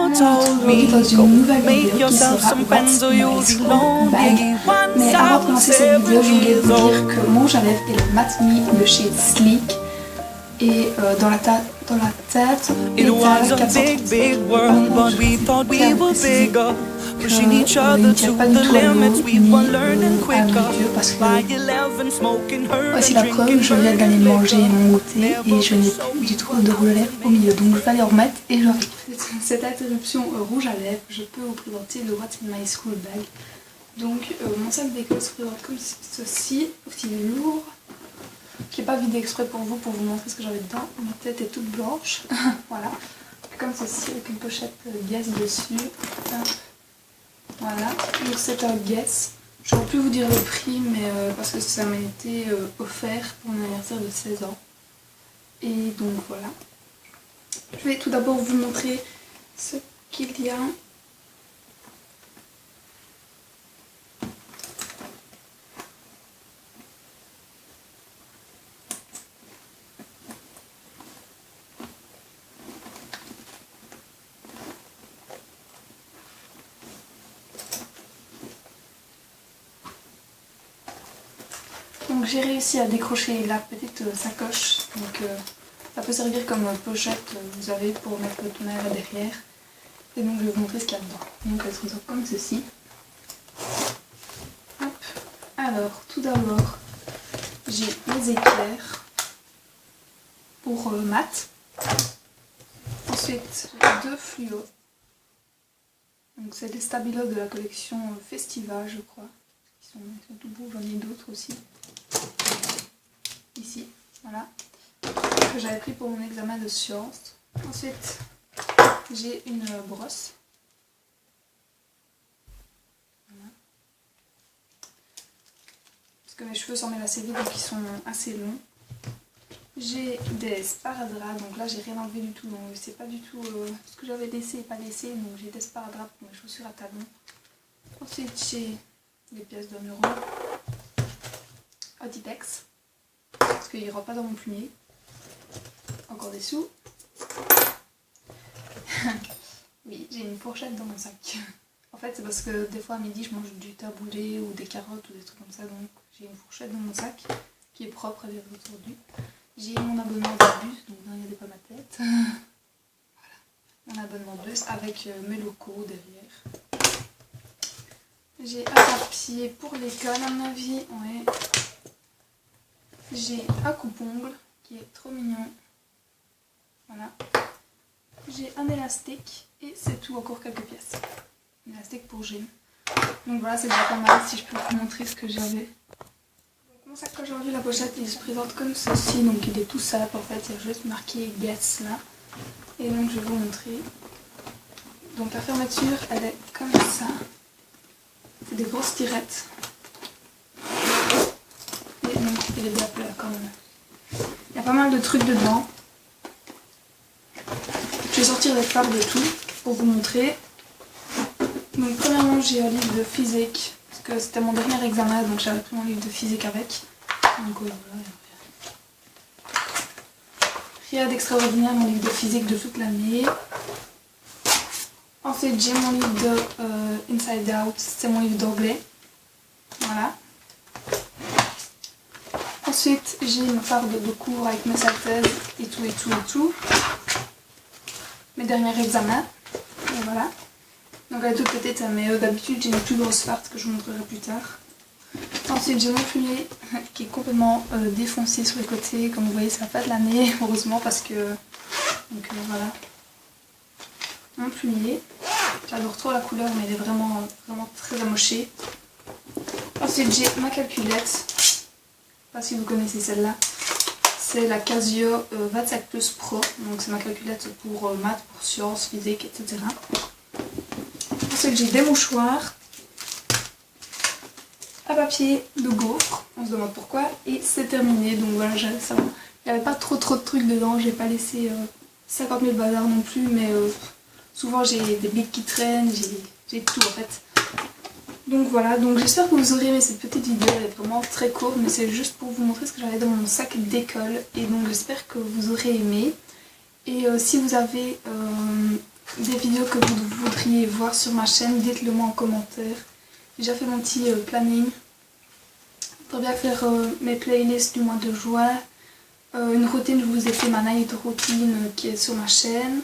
Aujourd'hui dans une nouvelle vidéo qui sera What's My School Bag. Mais avant de commencer cette vidéo, je voulais vous dire que mon rouge à lèvres est le Matte Me de chez Sleek et dans la tête est à 430. Il ne tient pas du tout à l'eau ni à l'huile parce que voici la preuve, je viens de gagner de manger mon goûter et je n'ai plus du tout de rouge à lèvres au milieu, donc je vais aller en remettre et je cette interruption rouge à lèvres, je peux vous présenter le What's in My School Bag. Donc mon sac d'école se présente comme ceci, il est lourd, qui n'est pas vidé exprès pour vous montrer ce que j'avais dedans. Ma tête est toute blanche, voilà, comme ceci avec une pochette Guess dessus. Voilà, donc c'est un Guess. Je ne pourrais plus vous dire le prix, mais parce que ça m'a été offert pour mon anniversaire de 16 ans. Et donc voilà. Je vais tout d'abord vous montrer ce qu'il y a. Donc j'ai réussi à décrocher la petite sacoche, donc ça peut servir comme pochette, vous avez pour mettre le tonnerre derrière. Et donc je vais vous montrer ce qu'il y a dedans. Donc elle se retrouve comme ceci. Hop. Alors tout d'abord j'ai les éclairs pour maths. Ensuite j'ai 2 fluos. Donc c'est des stabilos de la collection Festiva je crois. Ils sont tout beaux, j'en ai d'autres aussi. Ici, voilà, que j'avais pris pour mon examen de sciences. Ensuite, j'ai une brosse. Voilà. Parce que mes cheveux s'en mêlent assez vite, donc ils sont assez longs. J'ai des sparadraps, donc là j'ai rien enlevé du tout, donc c'est pas du tout ce que j'avais laissé et pas laissé, donc j'ai des sparadraps pour mes chaussures à talons. Ensuite, j'ai des pièces d'1 euro. Otipex. Parce qu'il ne rentre pas dans mon plumier. Encore des sous. Oui, j'ai une fourchette dans mon sac. En fait, c'est parce que des fois à midi, je mange du taboulé ou des carottes ou des trucs comme ça. Donc j'ai une fourchette dans mon sac qui est propre, elle est aujourd'hui. J'ai mon abonnement de bus, donc non, il y a des pommes à tête. Voilà. Mon abonnement de bus avec mes locaux derrière. J'ai un papier pour l'école, à mon avis. Ouais. J'ai un coupe-ongle qui est trop mignon. Voilà. J'ai un élastique et c'est tout, encore quelques pièces. Un élastique pour gym. Donc voilà, c'est déjà pas mal si je peux vous montrer ce que j'avais. Donc mon sac aujourd'hui, la pochette, il se présente comme ceci. Donc il est tout simple en fait, il y a juste marqué Guess là. Et donc je vais vous montrer. Donc la fermeture, elle est comme ça. C'est des grosses tirettes. Il est bien plat quand même. Il y a pas mal de trucs dedans. Je vais sortir les fards de tout pour vous montrer. Donc premièrement j'ai un livre de physique. Parce que c'était mon dernier examen donc j'avais pris mon livre de physique avec. Donc voilà. Rien d'extraordinaire, mon livre de physique de toute l'année. Ensuite j'ai mon livre de Inside Out, c'est mon livre d'anglais. Voilà. Ensuite, j'ai une farde de cours avec mes synthèses et tout. Mes derniers examens. Et voilà. Donc elle est toute petite, mais d'habitude j'ai une plus grosse farde que je vous montrerai plus tard. Ensuite, j'ai mon plumier qui est complètement défoncé sur les côtés. Comme vous voyez, ça n'a pas de l'année, heureusement, parce que... Donc voilà. Mon plumier. J'adore trop la couleur, mais elle est vraiment très amochée. Ensuite, j'ai ma calculette. Je ne sais pas si vous connaissez celle-là, c'est la Casio 25 Plus Pro, donc c'est ma calculette pour maths, pour sciences, physique, etc. Ensuite j'ai des mouchoirs, un papier de gaufre, on se demande pourquoi, et c'est terminé, donc voilà, ça va. Il n'y avait pas trop de trucs dedans, j'ai pas laissé 50 000 bazars non plus, mais souvent j'ai des bics qui traînent, j'ai tout en fait. Donc voilà, donc j'espère que vous aurez aimé cette petite vidéo, elle est vraiment très courte, mais c'est juste pour vous montrer ce que j'avais dans mon sac d'école. Et donc j'espère que vous aurez aimé. Et si vous avez des vidéos que vous voudriez voir sur ma chaîne, dites-le moi en commentaire. J'ai déjà fait mon petit planning. J'aimerais bien faire mes playlists du mois de juin. Une routine, je vous ai fait ma night routine qui est sur ma chaîne.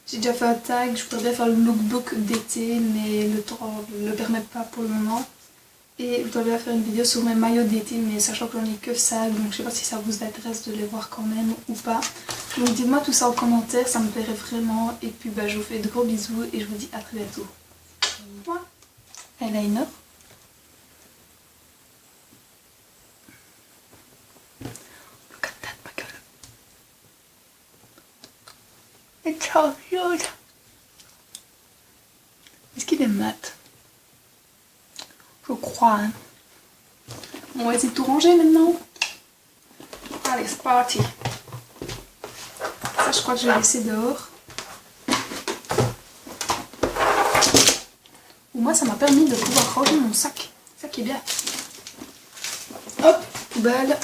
J'ai déjà fait un tag, je voudrais bien faire le lookbook d'été, mais le temps ne le permet pas pour le moment. Et je dois bien faire une vidéo sur mes maillots d'été, mais sachant que j'en ai que ça, donc je sais pas si ça vous intéresse de les voir quand même ou pas. Donc dites-moi tout ça en commentaire, ça me plairait vraiment. Et puis bah, je vous fais de gros bisous et je vous dis à très bientôt. Moi, eyeliner. Look at that, ma gueule. It's so cute. Est-ce qu'il est mat? Je crois. Hein. On va essayer de tout ranger maintenant. Allez, c'est parti. Ça, je crois que je vais laisser dehors. Au moins, ça m'a permis de pouvoir ranger mon sac. Ça qui est bien. Hop, poubelle.